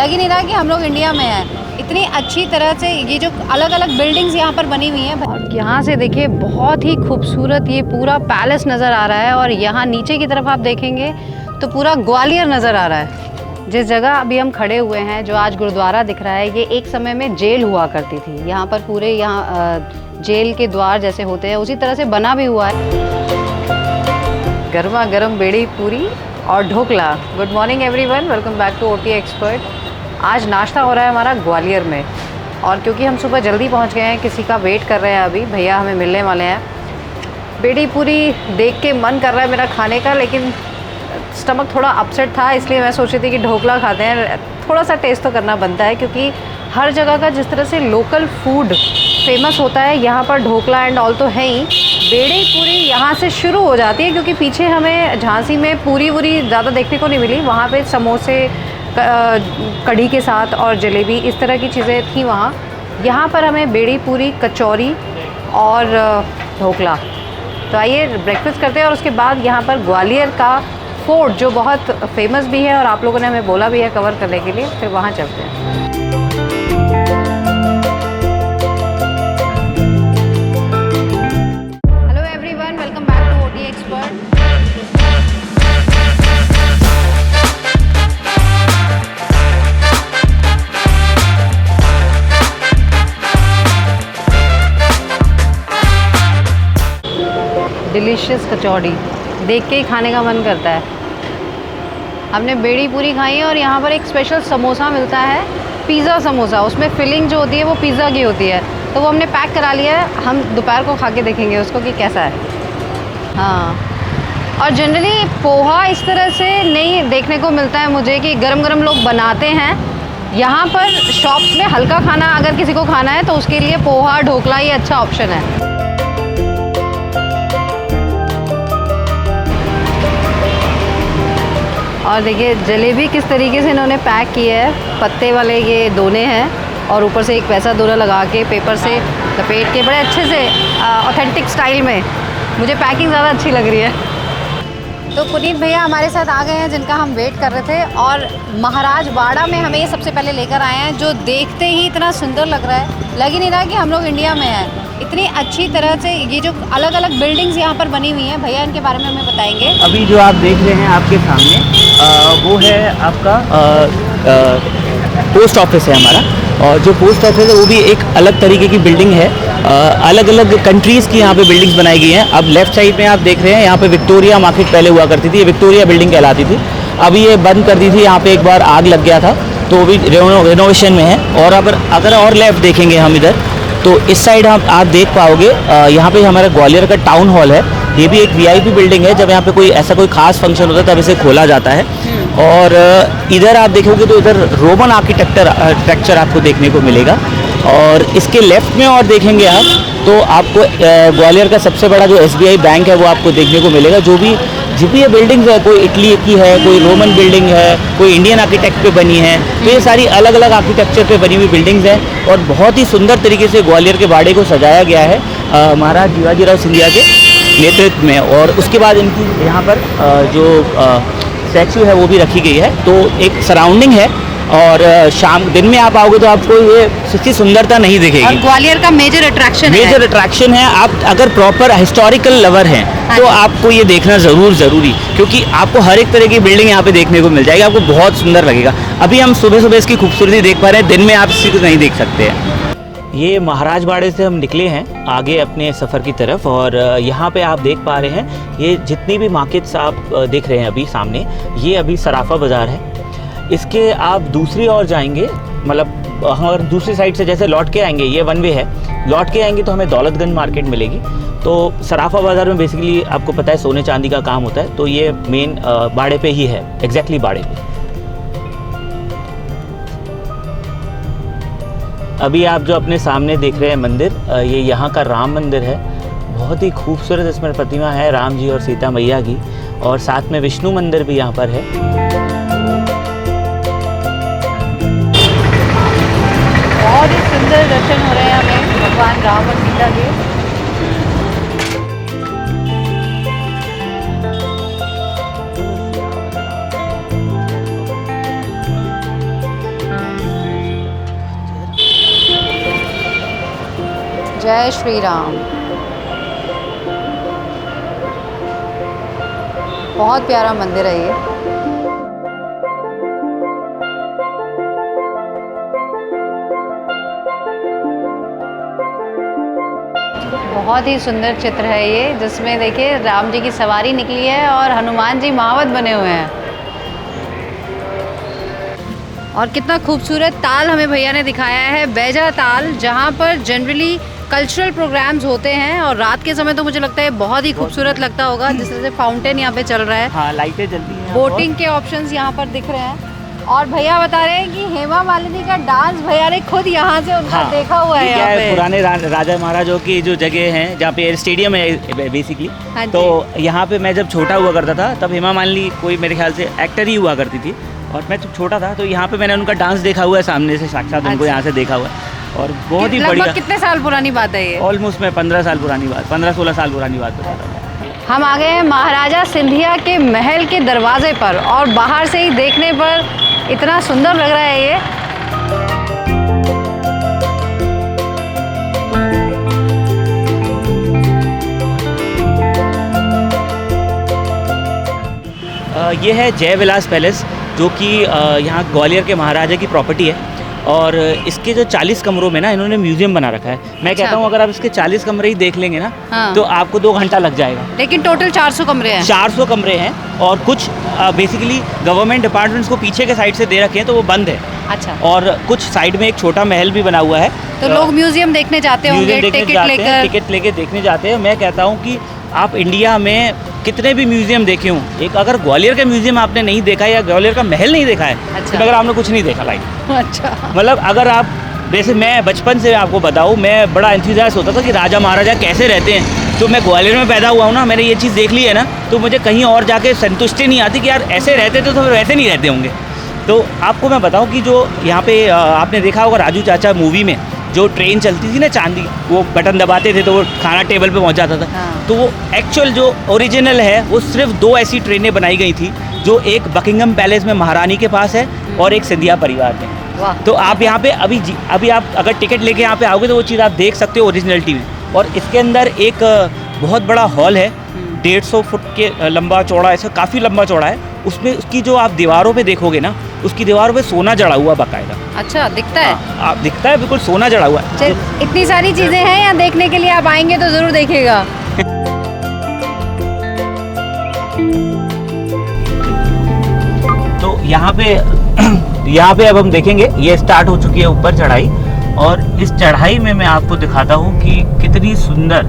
लग ही नहीं रहा कि हम लोग इंडिया में हैं। इतनी अच्छी तरह से ये जो अलग अलग बिल्डिंग्स यहाँ पर बनी हुई हैं, और यहाँ से देखिए बहुत ही खूबसूरत ये पूरा पैलेस नज़र आ रहा है। और यहाँ नीचे की तरफ आप देखेंगे तो पूरा ग्वालियर नज़र आ रहा है। जिस जगह अभी हम खड़े हुए हैं, जो आज गुरुद्वारा दिख रहा है, ये एक समय में जेल हुआ करती थी। यहाँ पर पूरे यहाँ जेल के द्वार जैसे होते हैं उसी तरह से बना भी हुआ है। गर्मा गर्म बेड़ी पूरी और dhokla. Good morning everyone, welcome back to OT expert. आज नाश्ता हो रहा है हमारा ग्वालियर में, और क्योंकि हम सुबह जल्दी पहुंच गए हैं, किसी का वेट कर रहे हैं, अभी भैया हमें मिलने वाले हैं। बेड़ी पूरी देख के मन कर रहा है मेरा खाने का, लेकिन स्टमक थोड़ा अपसेट था, इसलिए मैं सोच रही थी कि ढोकला खाते हैं। थोड़ा सा टेस्ट तो करना बनता है, क्योंकि हर जगह का जिस तरह से लोकल फूड फेमस होता है, यहाँ पर ढोकला एंड ऑल तो है ही। बेड़ी पूरी यहाँ से शुरू हो जाती है, क्योंकि पीछे हमें झांसी में पूरी वूरी ज़्यादा देखने को नहीं मिली। वहाँ पे समोसे कढ़ी के साथ और जलेबी, इस तरह की चीज़ें थी वहाँ। यहाँ पर हमें बेड़ी पूरी, कचौरी और ढोकला। तो आइए ब्रेकफास्ट करते हैं, और उसके बाद यहाँ पर ग्वालियर का फोर्ट जो बहुत फेमस भी है और आप लोगों ने हमें बोला भी है कवर करने के लिए, फिर वहाँ चलते हैं। डिलीशियस कचौड़ी देख के ही खाने का मन करता है। हमने बेड़ी पूरी खाई है, और यहाँ पर एक स्पेशल समोसा मिलता है, पिज़्ज़ा समोसा। उसमें फिलिंग जो होती है वो पिज़्ज़ा की होती है, तो वो हमने पैक करा लिया है। हम दोपहर को खा के देखेंगे उसको कि कैसा है। हाँ, और जनरली पोहा इस तरह से नहीं देखने को मिलता है मुझे कि गरम गरम लोग बनाते हैं। यहाँ पर शॉप्स में हल्का खाना अगर किसी को खाना है तो उसके लिए पोहा ढोकला ये अच्छा ऑप्शन है। और देखिए जलेबी किस तरीके से इन्होंने पैक की है। पत्ते वाले ये दोने हैं, और ऊपर से एक पैसा दोना लगा के पेपर से लपेट के बड़े अच्छे से ऑथेंटिक स्टाइल में। मुझे पैकिंग ज़्यादा अच्छी लग रही है। तो पुनीत भैया हमारे साथ आ गए हैं, जिनका हम वेट कर रहे थे, और महाराज वाड़ा में हमें ये सबसे पहले लेकर आए हैं, जो देखते ही इतना सुंदर लग रहा है। लग ही नहीं रहा कि हम लोग इंडिया में हैं। इतनी अच्छी तरह से ये जो अलग अलग बिल्डिंग्स यहाँ पर बनी हुई हैं, भैया इनके बारे में हमें बताएंगे। अभी जो आप देख रहे हैं आपके सामने वो है आपका पोस्ट ऑफिस है हमारा। और जो पोस्ट ऑफिस है वो भी एक अलग तरीके की बिल्डिंग है। अलग अलग कंट्रीज़ की यहाँ पे बिल्डिंग्स बनाई गई हैं। अब लेफ्ट साइड में आप देख रहे हैं, यहाँ पे विक्टोरिया मार्केट पहले हुआ करती थी, ये विक्टोरिया बिल्डिंग कहलाती थी। अभी ये बंद कर दी थी, यहाँ पे एक बार आग लग गया था, तो वो भी रेनोवेशन में है। और अगर और लेफ्ट देखेंगे हम इधर, तो इस साइड आप देख पाओगे, यहाँ पे हमारा ग्वालियर का टाउन हॉल है। ये भी एक वीआईपी बिल्डिंग है, जब यहाँ पे कोई खास फंक्शन होता है तब इसे खोला जाता है। और इधर आप देखोगे तो इधर रोमन आर्किटेक्चर आपको देखने को मिलेगा। और इसके लेफ्ट में और देखेंगे आप तो आपको ग्वालियर का सबसे बड़ा जो एसबीआई बैंक है वो आपको देखने को मिलेगा। जो भी ये बिल्डिंग्स है, कोई इटली की है, कोई रोमन बिल्डिंग है, कोई इंडियन आर्किटेक्ट पे बनी है, तो ये सारी अलग अलग आर्किटेक्चर पे बनी हुई बिल्डिंग्स हैं। और बहुत ही सुंदर तरीके से ग्वालियर के बाड़े को सजाया गया है महाराज शिवाजीराव सिंधिया के नेतृत्व में। और उसके बाद इनकी यहाँ पर जो स्टैचू है वो भी रखी गई है। तो एक सराउंडिंग है, और दिन में आप आओगे तो आपको ये सच्ची सुंदरता नहीं दिखेगी। और ग्वालियर का मेजर अट्रैक्शन है। आप अगर प्रॉपर हिस्टोरिकल लवर हैं तो आपको ये देखना ज़रूरी, क्योंकि आपको हर एक तरह की बिल्डिंग यहाँ पे देखने को मिल जाएगी। आपको बहुत सुंदर लगेगा। अभी हम सुबह सुबह इसकी खूबसूरती देख पा रहे हैं, दिन में आप इसी को नहीं देख सकते हैं। ये महाराज बाड़े से हम निकले हैं आगे अपने सफ़र की तरफ, और यहाँ पे आप देख पा रहे हैं ये जितनी भी मार्केट्स आप देख रहे हैं अभी सामने, ये अभी सराफा बाज़ार है। इसके आप दूसरी ओर जाएंगे, मतलब अगर दूसरी साइड से जैसे लौट के आएंगे, ये वन वे है, लौट के आएंगे तो हमें दौलतगंज मार्केट मिलेगी। तो सराफा बाज़ार में बेसिकली आपको पता है सोने चांदी का काम होता है, तो ये मेन बाड़े पे ही है, एग्जैक्टली बाड़े पे। अभी आप जो अपने सामने देख रहे हैं मंदिर, ये यहाँ का राम मंदिर है। बहुत ही खूबसूरत इसमें प्रतिमा है राम जी और सीता मैया की, और साथ में विष्णु मंदिर भी यहाँ पर है। बहुत ही सुंदर दर्शन हो रहे हैं हमें भगवान राम और सीता के। जय श्री राम। बहुत प्यारा मंदिर है ये। बहुत ही सुंदर चित्र है ये, जिसमें देखिए राम जी की सवारी निकली है और हनुमान जी महावत बने हुए हैं। और कितना खूबसूरत ताल हमें भैया ने दिखाया है, बैजा ताल, जहाँ पर जनरली कल्चरल प्रोग्राम्स होते हैं और रात के समय तो मुझे लगता है बहुत ही खूबसूरत लगता होगा। जिस तरह से फाउंटेन यहाँ पे चल रहा है, हाँ, लाइटें जलती हैं, बोटिंग के ऑप्शंस यहाँ पर दिख रहे हैं। और भैया बता रहे हैं कि हेमा मालिनी का डांस भैया ने खुद यहाँ से उनका देखा हुआ है। यहाँ पे पुराने राजा महाराजों की जो जगह हैं, जहाँ पे स्टेडियम है बेसिकली, तो यहाँ पे मैं जब छोटा हुआ करता था तब हेमा मालिनी कोई मेरे ख्याल से एक्टर ही हुआ करती थी, और मैं जब छोटा था तो यहाँ पे मैंने उनका डांस देखा हुआ है सामने से, साक्षात उनको यहाँ से देखा हुआ है। और बहुत ही बढ़िया। कितने साल पुरानी बात है ये? ऑलमोस्ट मैं 15 साल पुरानी बात, 15-16 साल पुरानी बात बता रहा हूँ। हम आ गए हैं महाराजा सिंधिया के महल के दरवाजे पर, और बाहर से ही देखने पर इतना सुंदर लग रहा है ये। ये है जय विलास पैलेस, जो कि यहाँ ग्वालियर के महाराजा की प्रॉपर्टी है। और इसके जो 40 कमरों में ना इन्होंने म्यूजियम बना रखा है। मैं कहता हूँ अगर आप इसके 40 कमरे ही देख लेंगे ना, तो आपको 2 घंटा लग जाएगा। लेकिन टोटल 400 कमरे हैं। 400 कमरे हैं, और कुछ बेसिकली गवर्नमेंट डिपार्टमेंट्स को पीछे के साइड से दे रखे हैं, तो वो बंद है। अच्छा। और कुछ साइड में एक छोटा महल भी बना हुआ है, तो लोग म्यूजियम देखने जाते होंगे, टिकट लेके देखने जाते हैं। मैं कहता हूँ कि आप इंडिया में कितने भी म्यूजियम देखे हों, एक अगर ग्वालियर का म्यूजियम आपने नहीं देखा है या ग्वालियर का महल नहीं देखा है, अच्छा, तो अगर आपने कुछ नहीं देखा लाइक। अच्छा। मतलब अगर आप, वैसे मैं बचपन से आपको बताऊँ, मैं बड़ा एंथुसियास्ट होता था कि राजा महाराजा कैसे रहते हैं। तो मैं ग्वालियर में पैदा हुआ हूँ ना, मैंने ये चीज़ देख ली है ना, तो मुझे कहीं और जाके संतुष्टि नहीं आती कि यार ऐसे रहते तो फिर वैसे नहीं रहते होंगे। तो आपको मैं बताऊँ कि जो यहाँ पे आपने देखा होगा राजू चाचा मूवी में जो ट्रेन चलती थी ना चांदी, वो बटन दबाते थे तो वो खाना टेबल पे पहुंच जाता था। हाँ। तो वो एक्चुअल जो ओरिजिनल है, वो सिर्फ 2 ऐसी ट्रेनें बनाई गई थी, जो एक बकिंगम पैलेस में महारानी के पास है और एक सिंधिया परिवार में। तो आप यहाँ पे अभी आप अगर टिकट लेके यहाँ पे आओगे तो वो चीज़ आप देख सकते हो ओरिजिनलिटी में। और इसके अंदर एक बहुत बड़ा हॉल है, 150 फुट के लंबा चौड़ा, ऐसा काफ़ी लंबा चौड़ा है। उसमें उसकी जो आप दीवारों पे देखोगे ना, उसकी दीवारों पे सोना जड़ा हुआ बाकायदा। अच्छा, दिखता है? आप दिखता है, बिल्कुल सोना जड़ा हुआ है। इतनी सारी चीज़ें हैं यहाँ देखने के लिए, आप आएंगे तो ज़रूर देखिएगा। तो यहाँ पे अब हम देखेंगे, ये स्टार्ट हो चुकी है ऊपर चढ़ाई, और इस चढ़ाई में मैं आपको दिखाता हूँ कि कितनी सुंदर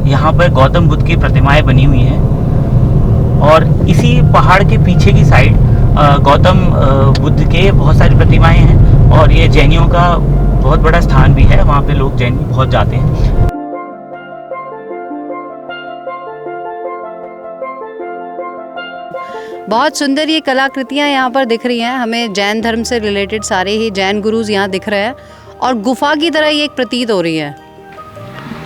यहाँ पर गौतम बुद्ध की प्रतिमाएं बनी हुई हैं। और इसी पहाड़ के पीछे की साइड गौतम बुद्ध के बहुत सारी प्रतिमाएं हैं, और ये जैनियों का बहुत बड़ा स्थान भी है, वहाँ पे लोग जैन बहुत जाते हैं। बहुत सुंदर ये कलाकृतियाँ यहाँ पर दिख रही हैं हमें। जैन धर्म से रिलेटेड सारे ही जैन गुरुज यहाँ दिख रहे हैं, और गुफा की तरह ये एक प्रतीत हो रही है।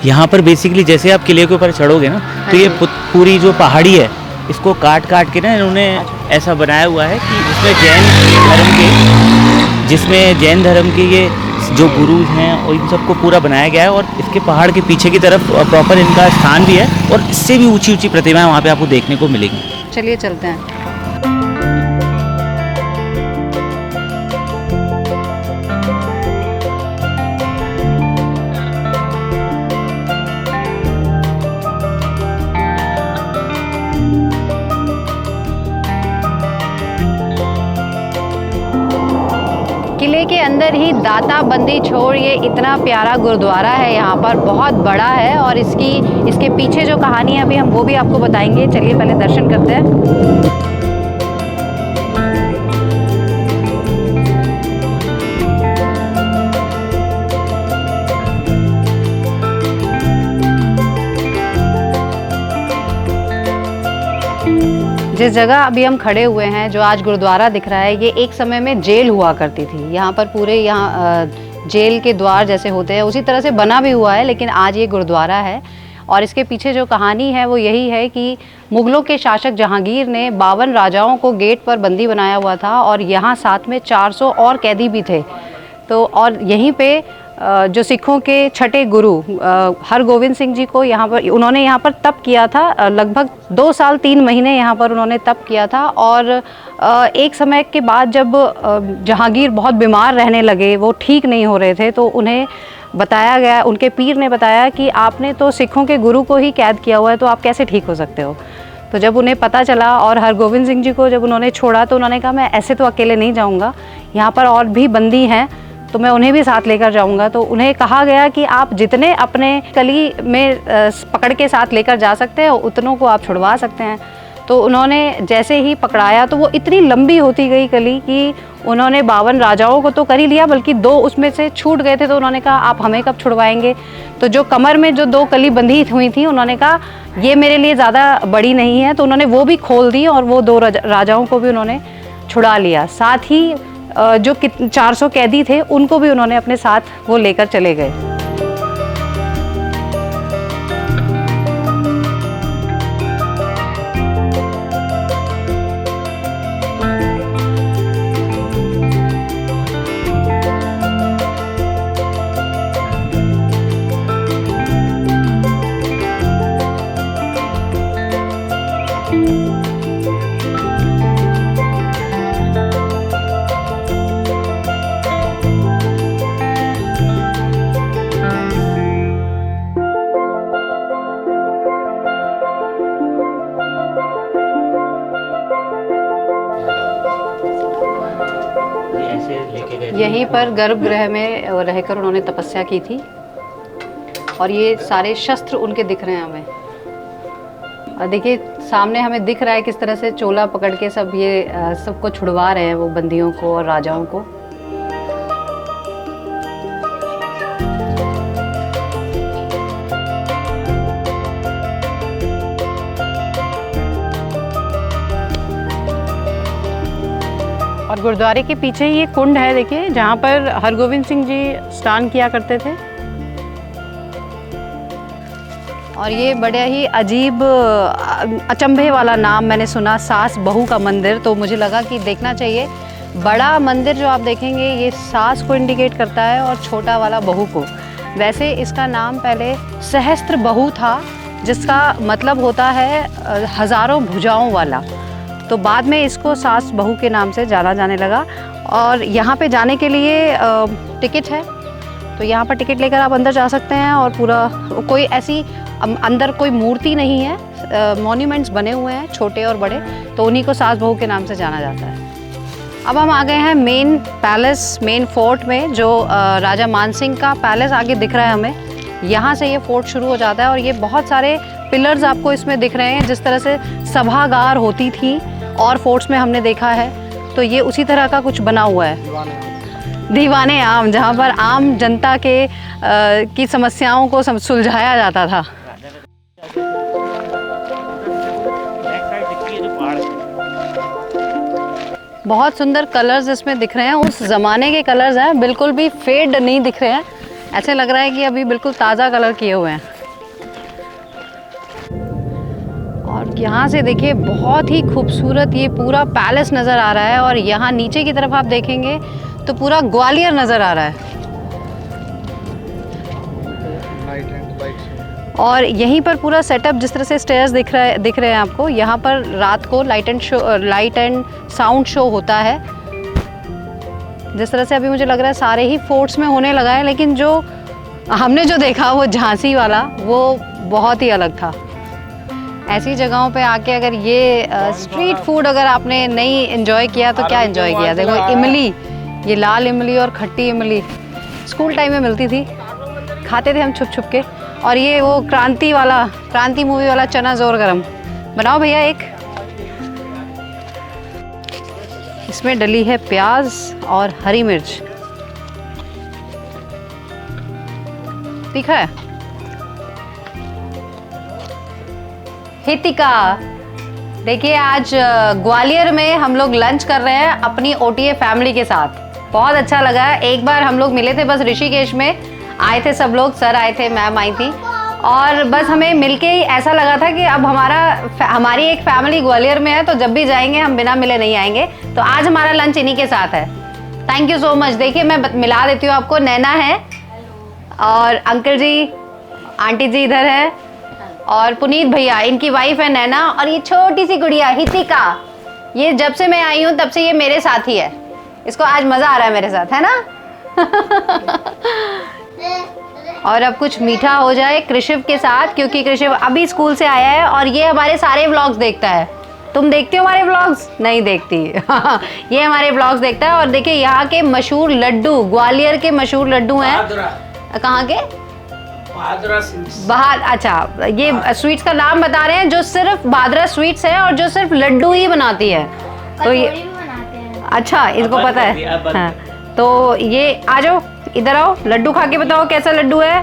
यहाँ पर बेसिकली जैसे आप किले के ऊपर चढ़ोगे ना, तो ये पूरी जो पहाड़ी है, इसको काट के ना इन्होंने ऐसा बनाया हुआ है कि जिसमें जैन धर्म के ये जो गुरु हैं और इन सबको पूरा बनाया गया है। और इसके पहाड़ के पीछे की तरफ प्रॉपर इनका स्थान भी है, और इससे भी ऊंची ऊंची प्रतिमाएं वहाँ पे आपको देखने को मिलेंगी। चलिए चलते हैं। किले के अंदर ही दाता बंदी छोड़ ये इतना प्यारा गुरुद्वारा है, यहाँ पर बहुत बड़ा है, और इसके पीछे जो कहानी है अभी हम वो भी आपको बताएंगे। चलिए पहले दर्शन करते हैं। जिस जगह अभी हम खड़े हुए हैं, जो आज गुरुद्वारा दिख रहा है, ये एक समय में जेल हुआ करती थी। यहाँ पर पूरे जेल के द्वार जैसे होते हैं उसी तरह से बना भी हुआ है, लेकिन आज ये गुरुद्वारा है। और इसके पीछे जो कहानी है वो यही है कि मुग़लों के शासक जहांगीर ने 52 राजाओं को गेट पर बंदी बनाया हुआ था, और यहाँ साथ में 400 और कैदी भी थे। तो और यहीं पे जो सिखों के छठे गुरु हरगोविंद सिंह जी को यहाँ पर उन्होंने यहाँ पर तप किया था। लगभग 2 साल 3 महीने यहाँ पर उन्होंने तप किया था। और एक समय के बाद जब जहांगीर बहुत बीमार रहने लगे, वो ठीक नहीं हो रहे थे, तो उन्हें बताया गया, उनके पीर ने बताया कि आपने तो सिखों के गुरु को ही कैद किया हुआ है, तो आप कैसे ठीक हो सकते हो। तो जब उन्हें पता चला और हरगोविंद सिंह जी को जब उन्होंने छोड़ा, तो उन्होंने कहा मैं ऐसे तो अकेले नहीं जाऊँगा, यहाँ पर और भी बंदी हैं, तो मैं उन्हें भी साथ लेकर जाऊंगा। तो उन्हें कहा गया कि आप जितने अपने कली में पकड़ के साथ लेकर जा सकते हैं, उतनों को आप छुड़वा सकते हैं। तो उन्होंने जैसे ही पकड़ाया तो वो इतनी लंबी होती गई कली कि उन्होंने 52 राजाओं को तो कर ही लिया, बल्कि 2 उसमें से छूट गए थे। तो उन्होंने कहा आप हमें कब छुड़वाएंगे। तो जो कमर में जो 2 कली बंधी हुई थी, उन्होंने कहा ये मेरे लिए ज़्यादा बड़ी नहीं है, तो उन्होंने वो भी खोल दी और वो 2 राजाओं को भी उन्होंने छुड़ा लिया। साथ ही जो 400 कैदी थे उनको भी उन्होंने अपने साथ वो लेकर चले गए। यहीं पर गर्भगृह में रहकर उन्होंने तपस्या की थी। और ये सारे शस्त्र उनके दिख रहे हैं हमें। और देखिए सामने हमें दिख रहा है किस तरह से चोला पकड़ के सब ये सबको छुड़वा रहे हैं, वो बंदियों को और राजाओं को। और गुरुद्वारे के पीछे ही ये कुंड है, देखिए, जहाँ पर हरगोविंद सिंह जी स्नान किया करते थे। और ये बड़ा ही अजीब अचंभे वाला नाम मैंने सुना, सास बहू का मंदिर। तो मुझे लगा कि देखना चाहिए। बड़ा मंदिर जो आप देखेंगे ये सास को इंडिकेट करता है और छोटा वाला बहू को। वैसे इसका नाम पहले सहस्त्र बहू था, जिसका मतलब होता है हज़ारों भुजाओं वाला। तो बाद में इसको सास बहू के नाम से जाना जाने लगा। और यहाँ पे जाने के लिए टिकट है, तो यहाँ पर टिकट लेकर आप अंदर जा सकते हैं। और पूरा कोई ऐसी अंदर कोई मूर्ति नहीं है, मॉन्यूमेंट्स बने हुए हैं छोटे और बड़े, तो उन्हीं को सास बहू के नाम से जाना जाता है। अब हम आ गए हैं मेन पैलेस, मेन फोर्ट में, जो राजा मानसिंह का पैलेस आगे दिख रहा है हमें। यहाँ से ये फोर्ट शुरू हो जाता है और ये बहुत सारे पिलर्स आपको इसमें दिख रहे हैं, जिस तरह से सभागार होती थी और फोर्ट्स में हमने देखा है, तो ये उसी तरह का कुछ बना हुआ है। दीवाने आम, जहाँ पर आम जनता के की समस्याओं को सुलझाया जाता था। बहुत सुंदर कलर्स इसमें दिख रहे हैं, उस ज़माने के कलर्स हैं, बिल्कुल भी फेड नहीं दिख रहे हैं। ऐसे लग रहा है कि अभी बिल्कुल ताज़ा कलर किए हुए हैं। और यहाँ से देखिए बहुत ही खूबसूरत ये पूरा पैलेस नज़र आ रहा है। और यहाँ नीचे की तरफ आप देखेंगे तो पूरा ग्वालियर नज़र आ रहा है। और यहीं पर पूरा सेटअप, जिस तरह से स्टेयर्स दिख रहे हैं आपको, यहाँ पर रात को लाइट एंड साउंड शो होता है। जिस तरह से अभी मुझे लग रहा है सारे ही फोर्ट्स में होने लगा है, लेकिन जो हमने जो देखा वो झांसी वाला, वो बहुत ही अलग था। ऐसी जगहों पे आके अगर ये स्ट्रीट फूड अगर आपने नहीं एंजॉय किया तो क्या एंजॉय किया। देखो इमली, ये लाल इमली और खट्टी इमली स्कूल टाइम में मिलती थी, खाते थे हम छुप छुप के। और ये वो क्रांति मूवी वाला चना जोर गरम बनाओ भैया एक। इसमें डली है प्याज और हरी मिर्च, तीखा है। हितिका, देखिए आज ग्वालियर में हम लोग लंच कर रहे हैं अपनी ओटीए फैमिली के साथ। बहुत अच्छा लगा। एक बार हम लोग मिले थे बस ऋषिकेश में, आए थे सब लोग, सर आए थे, मैम आई थी, और बस हमें मिलके ही ऐसा लगा था कि अब हमारी एक फैमिली ग्वालियर में है, तो जब भी जाएंगे हम बिना मिले नहीं आएंगे। तो आज हमारा लंच इन्हीं के साथ है। Thank you so much. देखिए मैं मिला देती हूँ आपको, नैना है और अंकल जी, आंटी जी इधर है, और पुनीत भैया, इनकी वाइफ है नैना, और ये छोटी सी गुड़िया हितिका, ये जब से मैं आई हूँ तब से ये मेरे साथ ही है। इसको आज मजा आ रहा है मेरे साथ, है ना? और अब कुछ मीठा हो जाए कृषिव के साथ, क्योंकि कृषिव अभी स्कूल से आया है और ये हमारे सारे व्लॉग्स देखता है। तुम देखते हो हमारे व्लॉग्स? नहीं देखती। ये हमारे व्लॉग्स देखता है। और देखिए यहाँ के मशहूर लड्डू, ग्वालियर के मशहूर लड्डू हैं। कहाँ के? अच्छा, ये स्वीट्स का नाम बता रहे हैं जो सिर्फ भादरा स्वीट्स है और जो सिर्फ लड्डू ही बनाती है। तो ये अच्छा, इसको पता है। हाँ, तो ये आ जाओ, इधर आओ, लड्डू खा के बताओ कैसा लड्डू है।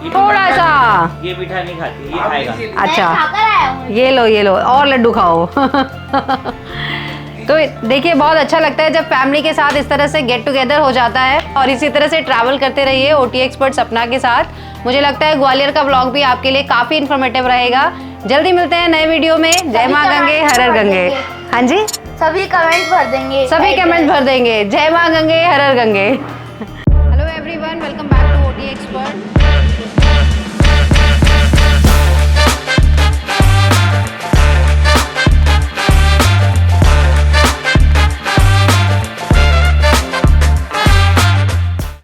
थोड़ा सा ये मीठा नहीं खाती, ये खाएगा। अच्छा, ये लो और लड्डू खाओ। तो देखिए बहुत अच्छा लगता है जब फैमिली के साथ इस तरह से गेट टुगेदर हो जाता है, और इसी तरह से ट्रैवल करते रहिए ओटी एक्सपर्ट सपना के साथ। मुझे लगता है ग्वालियर का व्लॉग भी आपके लिए काफी इन्फॉर्मेटिव रहेगा। जल्दी मिलते हैं नए वीडियो में। जय माँ गंगे, हर हर गंगे। हाँ जी, सभी कमेंट भर देंगे। सभी कमेंट भर देंगे। जय माँ गंगे, हर हर गंगे।